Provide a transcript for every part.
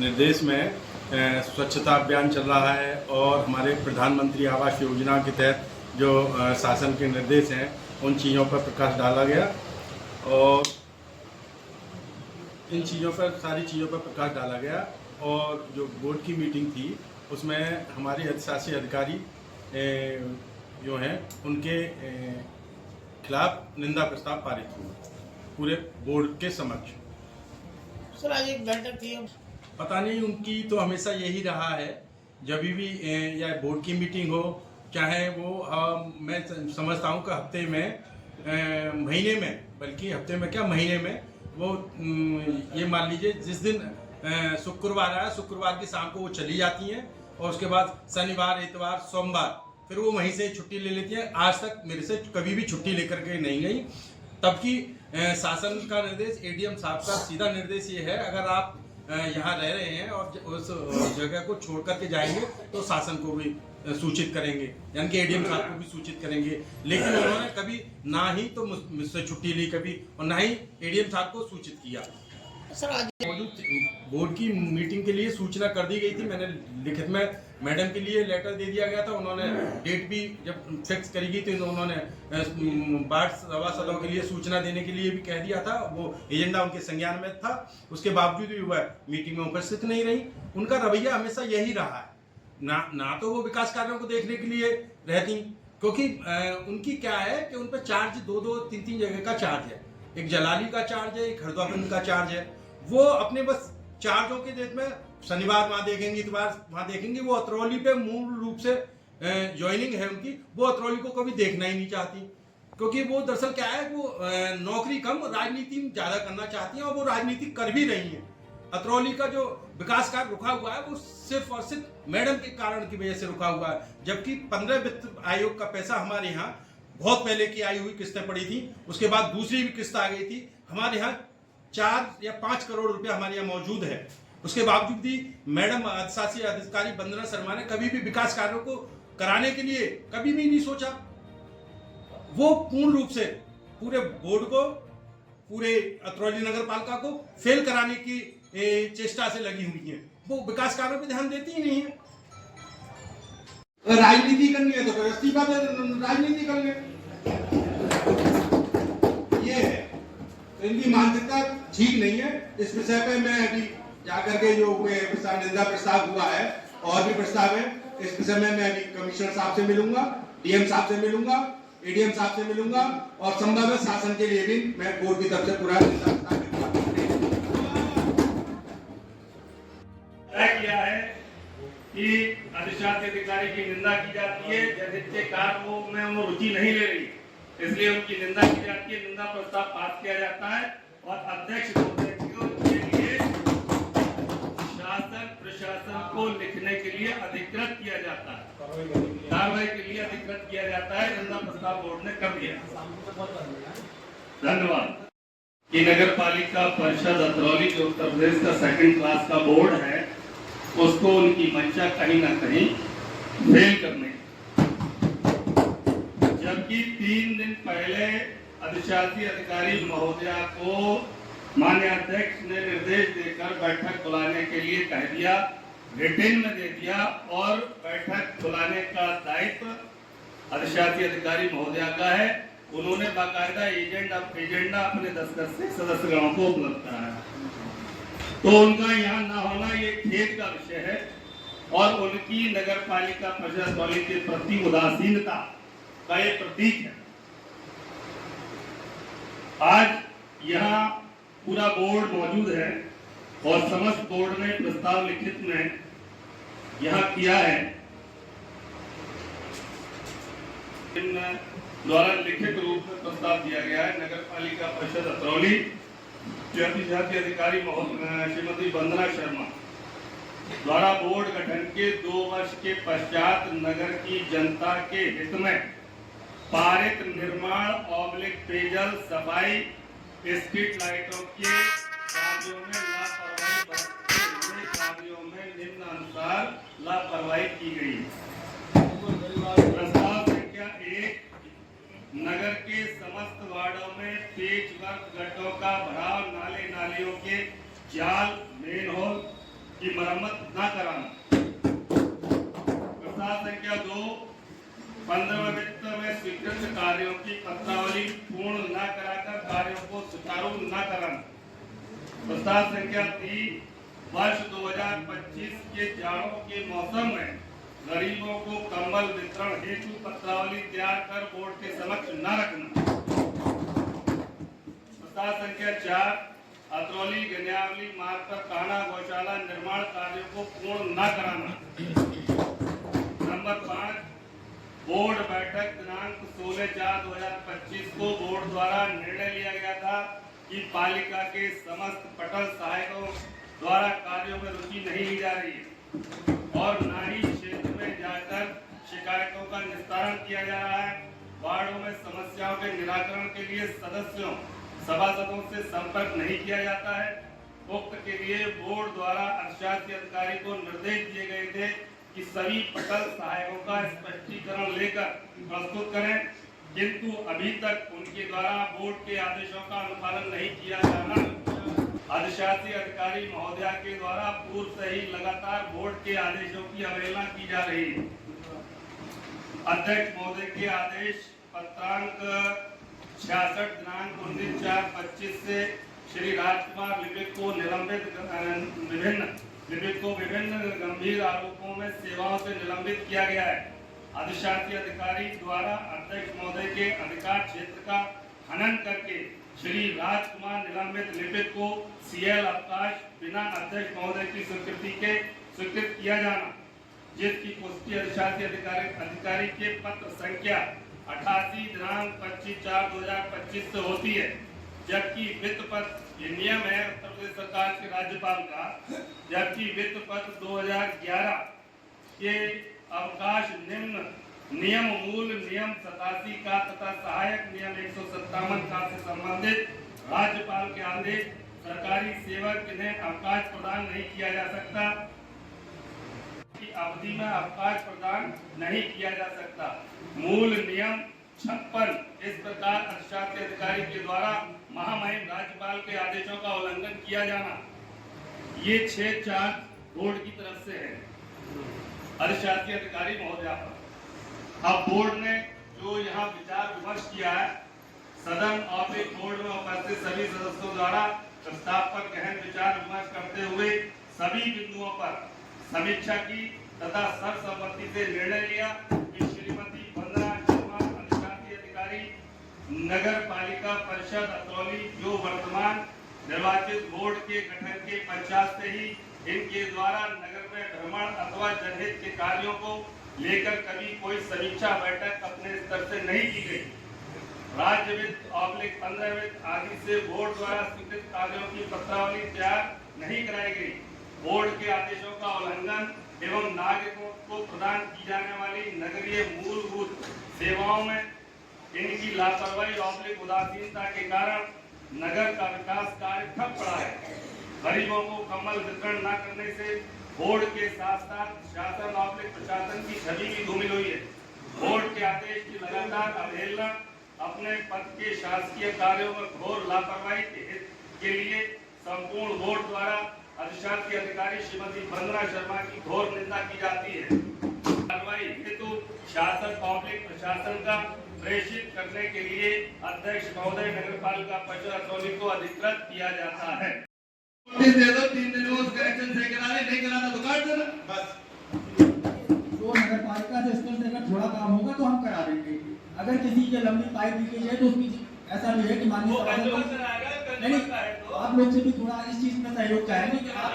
निर्देश में स्वच्छता अभियान चल रहा है और हमारे प्रधानमंत्री आवास योजना के तहत जो शासन के निर्देश हैं उन चीज़ों पर प्रकाश डाला गया और इन चीज़ों पर सारी चीज़ों पर प्रकाश डाला गया। और जो बोर्ड की मीटिंग थी उसमें हमारे अधिशासी अधिकारी जो हैं उनके खिलाफ निंदा प्रस्ताव पारित हुआ पूरे बोर्ड के समक्ष। सर आज एक बैठक थी, पता नहीं उनकी तो हमेशा यही रहा है, जब भी या बोर्ड की मीटिंग हो चाहे वो मैं समझता हूँ कि हफ्ते में महीने में, बल्कि हफ्ते में क्या महीने में वो ये मान लीजिए जिस दिन शुक्रवार आया शुक्रवार की शाम को वो चली जाती हैं और उसके बाद शनिवार इतवार सोमवार फिर वो वहीं से छुट्टी ले लेती हैं। आज तक मेरे से कभी भी छुट्टी लेकर के नहीं गई। तब की शासन का निर्देश एडीएम साहब का सीधा निर्देश ये है, अगर आप यहाँ रह रहे हैं और उस जगह को छोड़ करके जाएंगे तो शासन को भी सूचित करेंगे, यानी कि एडीएम साहब को भी सूचित करेंगे। लेकिन उन्होंने कभी ना ही तो मुझसे छुट्टी ली कभी और ना ही एडीएम साहब को सूचित किया। सर आज बोर्ड की मीटिंग के लिए सूचना कर दी गई थी, मैंने लिखित में मैडम के लिए लेटर दे दिया गया था। उन्होंने डेट भी जब फिक्स करी गई तो उन्होंने वार्ड सभासदों के लिए सूचना देने के लिए भी कह दिया था, वो एजेंडा उनके संज्ञान में था। उसके बावजूद भी वह मीटिंग में उपस्थित नहीं रही। उनका रवैया हमेशा यही रहा है, ना तो वो विकास कार्यों को देखने के लिए रहती, क्योंकि उनकी क्या है कि उन पर चार्ज दो तीन जगह का चार्ज है, एक जलाली का चार्ज है, एक हरद्वार का चार्ज है। वो अपने बस चार्जों के डेट में शनिवार वहां देखेंगे, इतवार वहां देखेंगे। वो अतरौली पे मूल रूप से ज्वाइनिंग है उनकी, वो अतरौली को कभी देखना ही नहीं चाहती, क्योंकि वो दरअसल क्या है वो नौकरी कम राजनीति में ज्यादा करना चाहती हैं और वो राजनीति कर भी रही है। अतरौली का जो विकास कार्य रुका हुआ है वो सिर्फ और सिर्फ मैडम के कारण की वजह से रुका हुआ है, जबकि 15 वित्त आयोग का पैसा हमारे यहाँ बहुत पहले की आई हुई किस्तें पड़ी थी, उसके बाद दूसरी भी किस्त आ गई थी। हमारे यहाँ 4 या 5 करोड़ रुपया हमारे यहाँ मौजूद है। उसके बावजूद भी मैडम अधिशासी अधिकारी वंदना शर्मा ने कभी भी विकास कार्यों को कराने के लिए कभी भी नहीं सोचा। वो पूर्ण रूप से पूरे बोर्ड को, पूरे अतरौली नगर पालिका को फेल कराने की चेष्टा से लगी हुई है। वो विकास कार्यों पर ध्यान देती ही नहीं है। राजनीति करनी है तो फिर इस्तीफा दे, राजनीति कर ले, ये है। तो इनकी मानसिकता ठीक नहीं है। इस विषय पे मैं अभी जाकर के जो निंदा प्रस्ताव हुआ है और भी प्रस्ताव है, इस विषय में मैं अभी कमिश्नर साहब से मिलूंगा, डीएम साहब से मिलूंगा, एडीएम साहब से मिलूंगा और संभव है शासन के लिए भी मैं बोर्ड की तरफ से पूरा किया है कि अधिशासी अधिकारी की निंदा की जाती है, जैसे कार्य में वो रुचि नहीं ले रही, इसलिए उनकी निंदा की जाती है। निंदा प्रस्ताव पास किया जाता है और अध्यक्ष के लिए शासन प्रशासन को लिखने के लिए अधिकृत किया जाता है, कार्रवाई के लिए अधिकृत किया जाता है। निंदा प्रस्ताव बोर्ड ने कर दिया। धन्यवाद। कि नगर पालिका परिषद अतरौली जो उत्तर प्रदेश का 2nd क्लास का बोर्ड है, उसको उनकी मंशा कहीं ना कहीं फेल करने, जबकि 3 दिन पहले अधिशासी अधिकारी महोदया को माननीय अध्यक्ष ने निर्देश देकर बैठक बुलाने के लिए कह दिया, रिटेन में दे दिया और बैठक बुलाने का दायित्व अधिशासी अधिकारी महोदया का है। उन्होंने बाकायदा एजेंडा अपने दफ्तर से सदस्यगणों को उपलब्ध कराया, तो उनका यहाँ ना होना ये खेद का विषय है और उनकी नगर पालिका परिषद अतरौली के प्रति उदासीनता का ये प्रतीक है। आज यहाँ पूरा बोर्ड मौजूद है और समस्त बोर्ड ने प्रस्ताव लिखित में यहाँ किया है। द्वारा लिखित रूप में प्रस्ताव दिया गया है। नगर पालिका परिषद अतरौली अधिशासी अधिकारी श्रीमती वंदना शर्मा द्वारा बोर्ड गठन के 2 वर्ष के पश्चात नगर की जनता के हित में पारित निर्माण पेयजल सफाई स्ट्रीट लाइटों के कार्यों में लापरवाही बरतते हुए कार्यों में निम्नानुसार लापरवाही की गई। प्रस्ताव संख्या 1, नगर के समस्त वार्डों में पेचवर्क गड्ढों का भराव, नालियों के जाल, मेन होल की मरम्मत न कराना। प्रस्ताव संख्या 2, 15वें वित्त में स्वीकृत कार्यों की पत्रावली पूर्ण न कराकर कार्यों को सुचारू न कराना। प्रस्ताव संख्या 3, वर्ष 2025 के जाड़ों के मौसम में गरीबों को कंबल वितरण हेतु पत्रावली तैयार कर बोर्ड के समक्ष न रखना। प्रस्ताव संख्या 4, अतरौली गन्यावली मार्ग पर काना गौशाला निर्माण कार्यों को पूर्ण न कराना। नंबर 5, बोर्ड बैठक दिनांक 16/4/2025 को बोर्ड द्वारा निर्णय लिया गया था कि पालिका के समस्त पटल सहायकों द्वारा कार्यों में रुचि नहीं ली जा रही है और न ही क्षेत्र में जाकर शिकायतों का निस्तारण किया जा रहा है। वार्डों में समस्याओं के निराकरण के लिए सभासदों से संपर्क नहीं किया जाता है। उक्त के लिए बोर्ड द्वारा अधिशासी अधिकारी को निर्देश दिए गए थे कि सभी पटल सहायकों का स्पष्टीकरण लेकर प्रस्तुत करें, किंतु अभी तक उनके द्वारा बोर्ड के आदेशों का अनुपालन नहीं किया जाना। अधिशासी अधिकारी महोदया के द्वारा पूर्व से ही लगातार बोर्ड के आदेशों की अवहेलना की जा रही है। अध्यक्ष महोदय के आदेश पत्रांक 66 दिनांक 19/4/25 से श्री राजकुमार लिपिक को विभिन्न गंभीर आरोपों में सेवाओं से निलंबित किया गया है। अधिशासी अधिकारी द्वारा अध्यक्ष महोदय के अधिकार क्षेत्र का हनन करके श्री राजकुमार निलंबित लिपिक को सीएल अवकाश बिना अध्यक्ष महोदय की स्वीकृत किया जाना, जिसकी पुष्टि अधिशासी अधिकारी के पत्र संख्या 88 दिनांक 25/4/2025 से होती है। जबकि वित्त पत्र, ये नियम है उत्तर प्रदेश सरकार के राज्यपाल का, जबकि वित्त पत्र 2011 के अवकाश निम्न नियम मूल नियम 87 का तथा सहायक नियम 157 का से संबंधित राज्यपाल के आदेश सरकारी सेवक इन्हें अवकाश प्रदान नहीं किया जा सकता की अवधि में अवकाश प्रदान नहीं किया जा सकता। मूल नियम 56 इस प्रकार अधिशासी अधिकारी के द्वारा महामहिम राज्यपाल के आदेशों का उल्लंघन किया जाना। ये 6/4 बोर्ड की तरफ से है अधिशासी अधिकारी महोदया पर। अब बोर्ड ने जो यहाँ विचार विमर्श किया है, सदन और एक बोर्ड में उपस्थित सभी सदस्यों द्वारा प्रस्ताव पर गहन विचार विमर्श करते हुए सभी बिंदुओं पर समीक्षा की तथा सर्वसम्मति से निर्णय लिया कि श्रीमती वंदना शर्मा अधिशासी अधिकारी नगर पालिका परिषद अतरौली, जो वर्तमान निर्वाचित बोर्ड के गठन के पश्चात से ही इनके द्वारा नगर में भ्रमण अथवा जनहित के कार्यों को लेकर कभी कोई समीक्षा बैठक अपने स्तर से नहीं की गई। राज्य वित्त /15 वित्त आदि से बोर्ड द्वारा स्वीकृत कार्यों की पत्रावली तैयार नहीं कराई गई। बोर्ड के आदेशों का उल्लंघन एवं नागरिकों को प्रदान की जाने वाली नगरीय मूलभूत सेवाओं में इनकी लापरवाही उदासीनता के कारण नगर का विकास कार्य ठप पड़ा है। गरीबों को कम्बल वितरण न करने से बोर्ड के साथ साथ शासन प्रशासन की छवि भी धूमिल हुई है। बोर्ड के आदेश की लगातार अवहेलना, अपने पद के शासकीय कार्यों में घोर लापरवाही के लिए संपूर्ण बोर्ड द्वारा अधिशासी अधिकारी श्रीमती वंदना शर्मा की घोर निंदा की जाती है। कार्रवाई हेतु शासन प्रशासन का प्रेषित करने के लिए अध्यक्ष महोदय नगर पालिका परिषद अतरौली को अधिकृत किया जाता है। दे दो 3 दिन में उस करेक्शन से करा ले, नहीं कराना तो काट देना बस। तो नगर पालिका से स्तर से अगर थोड़ा काम होगा तो हम करा देंगे। अगर किसी की लंबी पाइप लीकेज है तो उसकी ऐसा भी है कि माननीय नहीं, आप लोग से भी थोड़ा इस चीज में सहयोग चाहेंगे कि आप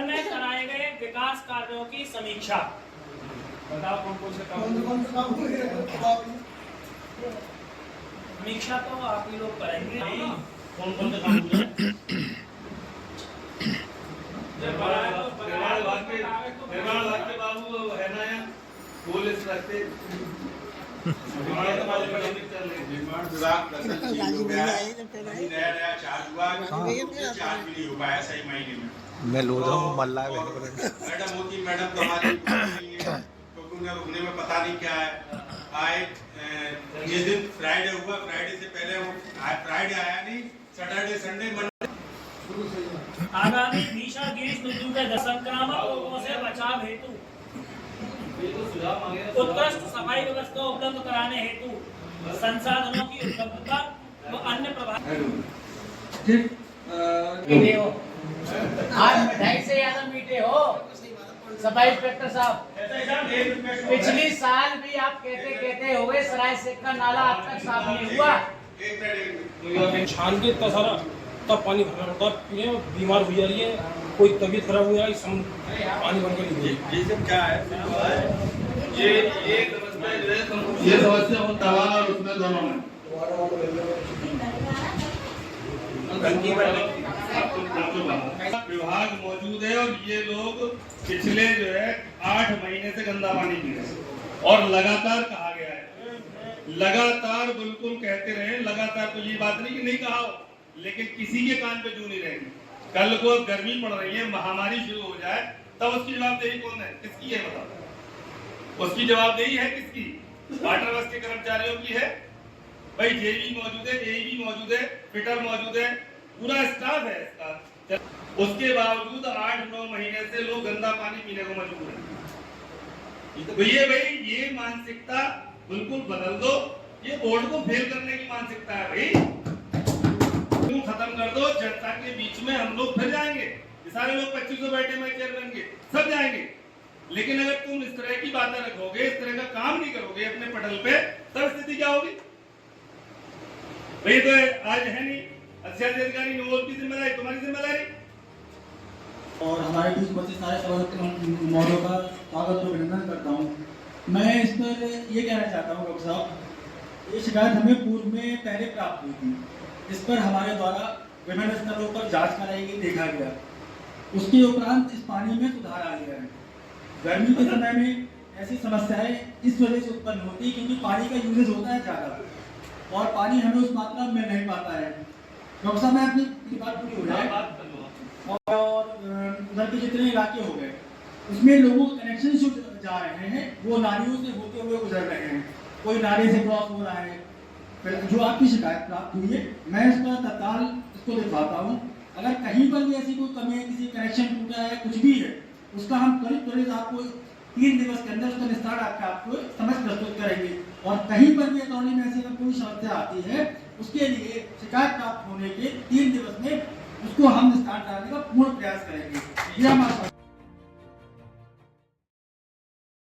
में कराए गए विकास कार्यों की समीक्षा बताओ कौन से काम समीक्षा तो आप ही लोग करेंगे। कौन से काम निर्माण विभाग के बाबू है ना यार, पुलिस रखते निर्माण विभाग चार्ज हुआ है सही महीने में। मैं लोधा हूँ मल्ला मैडम होती मैडम तो हमारी तो उन्हें रुकने में पता नहीं क्या है। आए जिस दिन फ्राइडे हुआ, फ्राइडे से पहले वो फ्राइडे आया नहीं, सैटरडे संडे मंडे आगामी भीषण ग्रीष्म ऋतु के संक्रामक रोगों से बचाव हेतु उत्कृष्ट सफाई व्यवस्था उपलब्ध कराने हेतु संसाधनों की उपलब्धता व अन्य प्रभाव आज मिठाई से ज्यादा मीठे हो सफाई इंस्पेक्टर साहब। पिछली साल भी आप कहते हो गए सराय शेख का नाला अब तक साफ नहीं हुआ। छान के इतना सारा तब पानी भरना पड़ता है, पीने में बीमार हो जा रही है, कोई तबीयत खराब हुआ है, पानी भर कर नहीं। ये सब क्या है? ये समस्या हो दवा और उसमें दोनों में विभाग मौजूद है और ये लोग पिछले जो है 8 महीने से गंदा पानी पी रहे हैं और लगातार कहा गया है, लगातार बिल्कुल कहते रहे, लगातार तो ये बात नहीं कि नहीं कहा हो, लेकिन किसी के कान पे जू नहीं रहेगी। कल को गर्मी पड़ रही है, महामारी शुरू हो जाए, तब उसकी जवाबदेही कौन है? किसकी है बताओ? उसकी जवाबदेही है किसकी? वाटर वर्क्स के कर्मचारियों की है भाई। जेई मौजूद है, एई मौजूद है, फिटर मौजूद है, पूरा स्टाफ है इसका। उसके बावजूद 8-9 महीने से लोग गंदा पानी पीने को मजबूर हैं। तो ये भाई ये मानसिकता बिल्कुल बदल दो। ये बोर्ड को फेल करने की मानसिकता है भाई, तुम खत्म कर दो। जनता के बीच में हम लोग फिर जाएंगे, ये सारे लोग 2500 बैठे में चेयरमैन के सब जाएंगे, लेकिन अगर तुम इस तरह की बातें रखोगे, इस तरह का काम नहीं करोगे अपने पटल पे, तब स्थिति क्या होगी भाई? तो आज है नहीं अधिकारी नोबल की जिम्मेदारी, तुम्हारी जिम्मेदारी। और हमारे बीच बचे सारे सभासदों महोदयों का स्वागत और अभिनंदन करता हूँ। मैं इस पर ये कहना चाहता हूँ डॉक्टर साहब, ये शिकायत हमें पूर्व में पहले प्राप्त हुई थी, इस पर हमारे द्वारा विभिन्न स्तरों पर जांच कराई गई, देखा गया। उसके उपरांत इस पानी में सुधार आ गया है। गर्मी के समय में ऐसी समस्याएं इस वजह से उत्पन्न होती है क्योंकि पानी का यूजेज होता है ज़्यादा और पानी हमें उस मात्रा में मिल नहीं पाता है। डॉक्टर साहब, मैं अपनी बात पूरी हो जाए और उधर के जितने इलाके हो गए उसमें लोगों के कनेक्शन जो जा रहे हैं वो नालियों से होते हुए गुजर रहे हैं, कोई नाले से क्रॉस हो रहा है। फिर जो आपकी शिकायत प्राप्त हुई है, मैं इस पर तत्काल इसको दिखवाता हूँ। अगर कहीं पर भी ऐसी कोई कमी है, किसी कनेक्शन टूटा है, कुछ भी है, उसका हम त्वरित आपको 3 दिवस के अंदर उसका निस्तार आपको समझ प्रस्तुत करेंगे। और कहीं पर भी अटॉर्नी में ऐसी कोई समस्या आती है, उसके लिए शिकायत प्राप्त होने के 3 दिवस में उसको हम निस्तार कराने का पूर्ण प्रयास करेंगे। ये हमारा